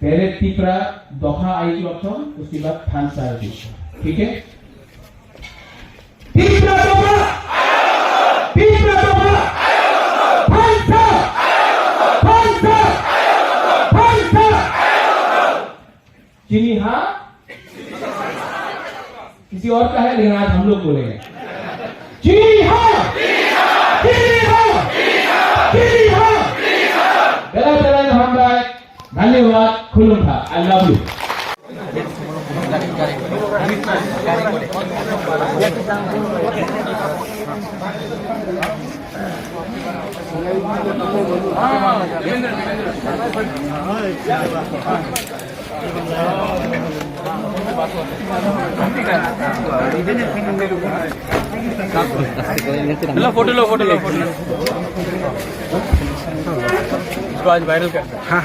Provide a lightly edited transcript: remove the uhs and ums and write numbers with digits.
पहले तीसरा दफा 1 लक्षण, उसके बाद थान 3.5, ठीक है। तीसरा दफा चीनी हाँ, किसी और का है लेकिन आज हम लोग बोलेंगे चीनी हाँ, चीनी हाँ, चीनी हाँ। बेला हम भाई धन्यवाद, खुलूम था, आई लव यू। फोटो लो आज वायरल कर। हाँ